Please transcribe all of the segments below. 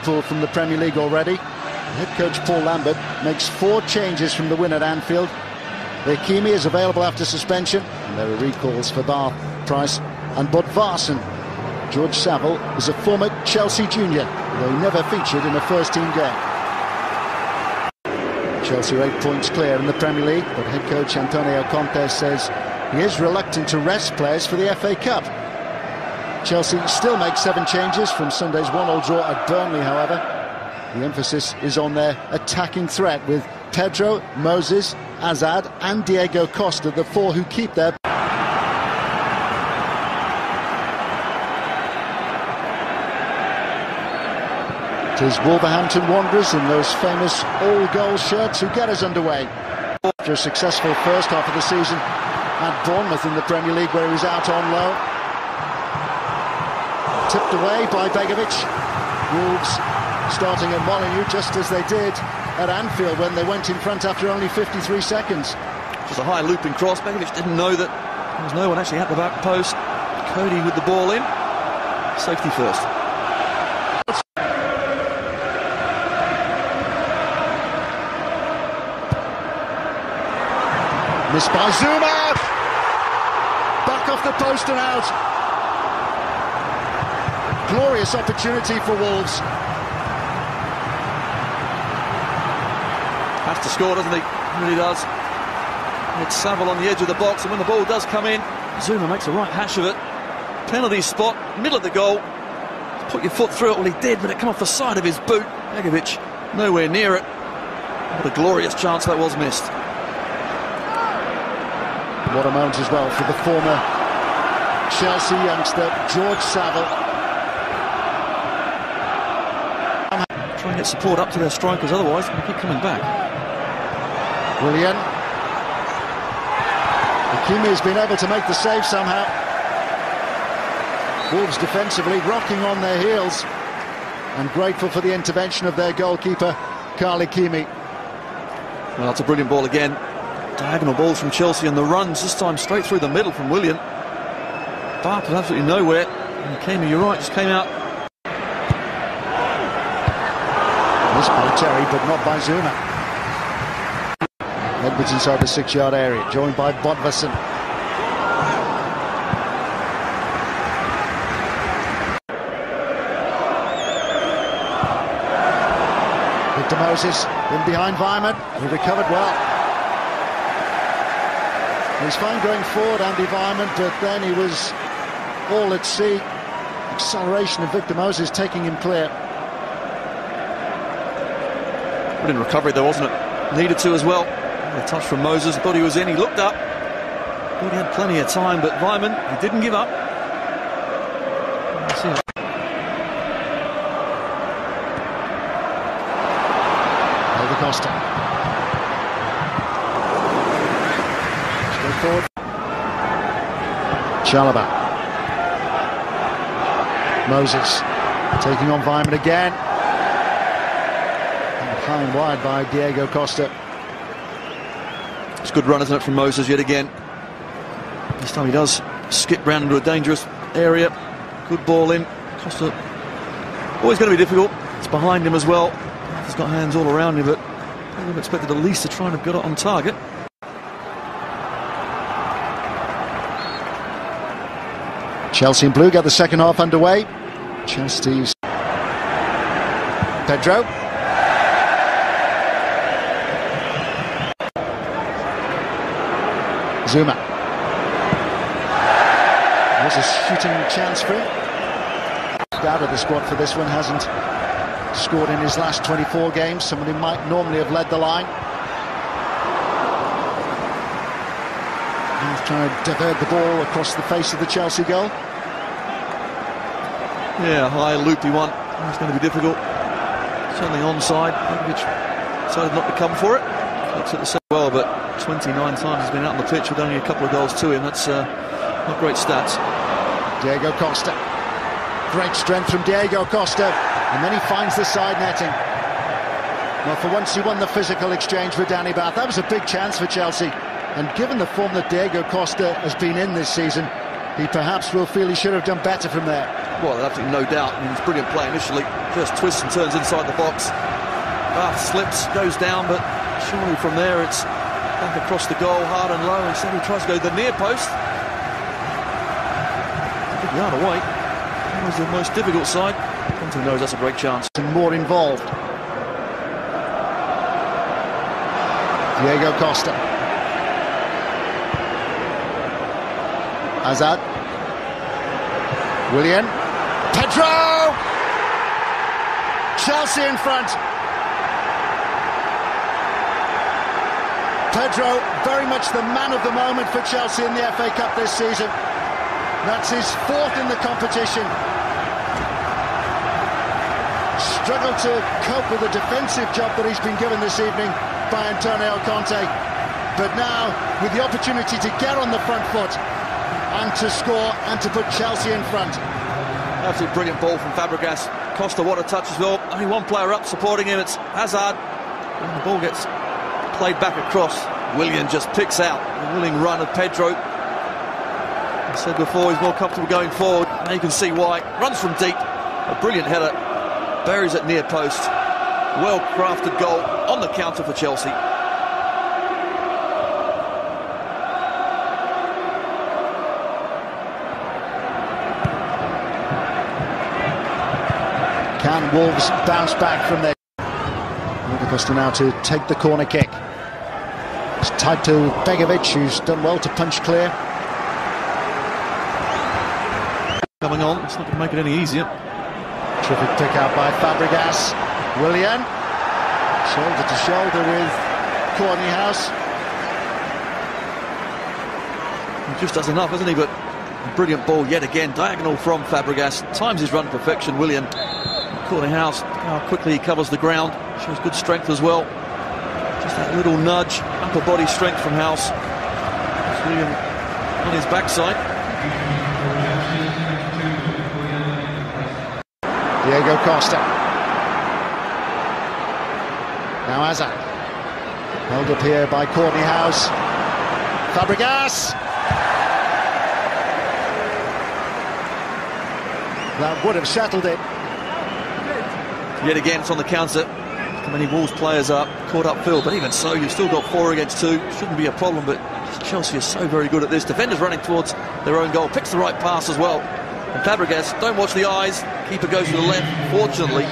From the Premier League already. Head coach Paul Lambert makes 4 changes from the win at Anfield. Hakimi is available after suspension, and there are recalls for Bath, Price and Bodvarsson. George Saville is a former Chelsea junior, though he never featured in a first-team game. Chelsea are 8 points clear in the Premier League, but head coach Antonio Conte says he is reluctant to rest players for the FA Cup. Chelsea still make 7 changes from Sunday's 1-1 draw at Burnley, however. The emphasis is on their attacking threat, with Pedro, Moses, Azad and Diego Costa, the 4 who keep their... It is Wolverhampton Wanderers in those famous all-goal shirts who get us underway. After a successful first half of the season at Bournemouth in the Premier League, where he was out on loan. Tipped away by Begovic. Wolves starting at Molineux just as they did at Anfield when they went in front after only 53 seconds. Just a high looping cross. Begovic didn't know that there was no one actually at the back post. Cody with the ball in. Safety first. Missed by Zouma! Back off the post and out. Glorious opportunity for Wolves. Has to score, doesn't he? He really does. It's Saville on the edge of the box, and when the ball does come in, Zouma makes a right hash of it. Penalty spot, middle of the goal. Put your foot through it. Well, he did, but it came off the side of his boot. Begovic nowhere near it. What a glorious chance that was missed. What a moment as well for the former Chelsea youngster, George Saville. Try and get support up to their strikers, otherwise they keep coming back. Willian. Hakimi has been able to make the save somehow. Wolves defensively rocking on their heels and grateful for the intervention of their goalkeeper, Carl Hakimi. Well, that's a brilliant ball again. Diagonal ball from Chelsea, and the runs this time straight through the middle from Willian. Bath was absolutely nowhere. And Hakimi, you're right, just came out. Missed by Terry, but not by Zouma. Edwards inside the 6-yard area, joined by Bodvarsson. Victor Moses in behind Weimann. He recovered well. He's fine going forward, Andy Weimann, but then he was all at sea. Acceleration of Victor Moses taking him clear. Brilliant recovery though, wasn't it? Needed to as well. A touch from Moses, thought he was in, he looked up. Thought he had plenty of time, but Weimann, he didn't give up. Diego Costa. Forward. Chalobah. Moses taking on Weimann again. And high and wide by Diego Costa. It's a good run, isn't it, from Moses yet again. This time he does skip round into a dangerous area. Good ball in. Costa always going to be difficult. It's behind him as well. He's got hands all around him, but I would have expected at least to try and have got it on target. Chelsea in blue get the second half underway. Chelsea's Pedro. Zouma. Was a shooting chance for him. Out of the squad for this one, hasn't scored in his last 24 games. Someone who might normally have led the line. He's trying to divert the ball across the face of the Chelsea goal. Yeah, high loopy one. It's going to be difficult. Certainly onside. Begovic decided not to come for it. Looks at the set well, but 29 times he's been out on the pitch with only a couple of goals to him. That's not great stats. Diego Costa. Great strength from Diego Costa. And then he finds the side netting. Well, for once he won the physical exchange with Danny Batth. That was a big chance for Chelsea. And given the form that Diego Costa has been in this season, he perhaps will feel he should have done better from there. Well, absolutely no doubt. I mean, it's brilliant play initially. just twists and turns inside the box. Slips, goes down, but surely from there it's back across the goal, hard and low. Instead he tries to go to the near post. A good yard away. That was the most difficult side. Conte knows that's a great chance. And more involved. Diego Costa. Hazard. Willian. Pedro! Chelsea in front. Pedro, very much the man of the moment for Chelsea in the FA Cup this season. That's his fourth in the competition. Struggled to cope with the defensive job that he's been given this evening by Antonio Conte. But now, with the opportunity to get on the front foot and to score and to put Chelsea in front. Absolutely brilliant ball from Fabregas. Costa, what a touch as well. Only one player up supporting him, it's Hazard. When the ball gets played back across, Willian just picks out the willing run of Pedro. I said before, he's more comfortable going forward. Now you can see why. Runs from deep, a brilliant header, buries it near post. Well-crafted goal on the counter for Chelsea. Can Wolves bounce back from there? Costa now to take the corner kick. It's tied to Begovic, who's done well to punch clear. Coming on, it's not going to make it any easier. Terrific pick out by Fabregas. Willian, shoulder to shoulder with Courtney House. He just does enough, hasn't he? But a brilliant ball yet again, diagonal from Fabregas. Times his run perfection, Willian. Courtney House, how quickly he covers the ground. Shows good strength as well. Just that little nudge, upper body strength from House. It's Willian on his backside. Diego Costa. Now Hazard. Held up here by Courtney House. Fabregas. That would have settled it. Yet again, it's on the counter. How many Wolves players are caught upfield, but even so, you've still got 4 against 2. Shouldn't be a problem, but Chelsea is so very good at this. Defenders running towards their own goal, picks the right pass as well. And Fabregas, don't watch the eyes. Keeper goes to the left. Fortunately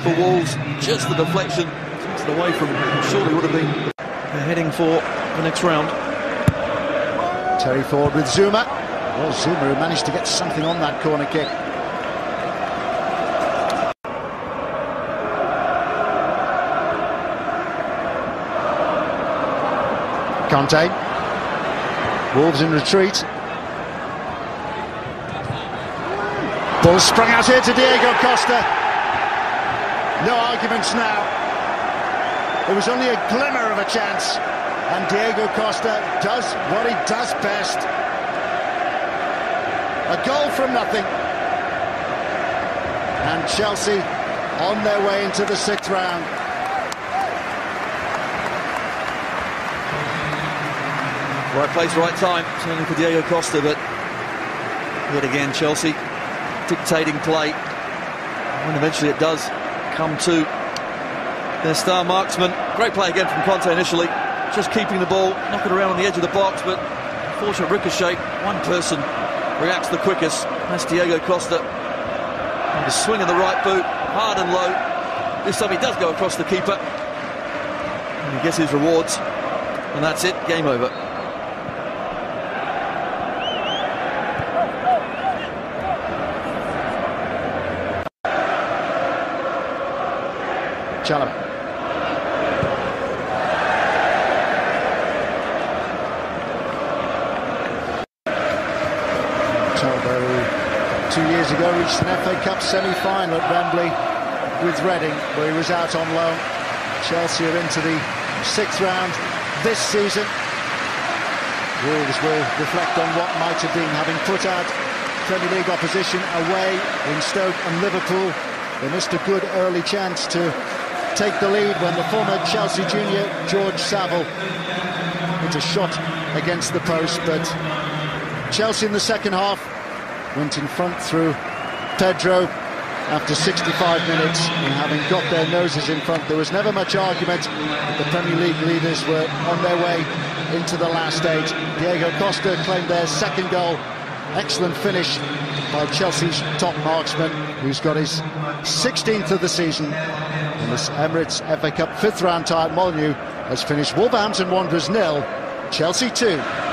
for Wolves, just the deflection takes it away from surely would have been they're heading for the next round. Terry forward with Zuma. Well, Zuma who managed to get something on that corner kick. Conte. Wolves in retreat. Ball sprung out here to Diego Costa. No arguments now. It was only a glimmer of a chance, and Diego Costa does what he does best. A goal from nothing. And Chelsea on their way into the 6th round. Right place, right time, certainly for Diego Costa, but yet again Chelsea dictating play. When eventually it does come to their star marksman. Great play again from Conte initially, just keeping the ball, knocking around on the edge of the box, but unfortunate ricochet. One person reacts the quickest, that's Diego Costa. And the swing of the right boot, hard and low. This time he does go across the keeper. And he gets his rewards, and that's it, game over. Chalobah. Chalobah, who 2 years ago reached an FA Cup semi-final at Wembley with Reading, where he was out on loan. Chelsea are into the 6th round this season. Wolves will reflect on what might have been, having put out Premier League opposition away in Stoke and Liverpool. They missed a good early chance to take the lead when the former Chelsea junior George Saville hit a shot against the post, but Chelsea in the second half went in front through Pedro, after 65 minutes and having got their noses in front. There was never much argument that the Premier League leaders were on their way into the last 8. Diego Costa claimed their second goal. Excellent finish by Chelsea's top marksman, who's got his 16th of the season. And this Emirates FA Cup 5th round tie at Molineux has finished Wolverhampton Wanderers 0, Chelsea 2.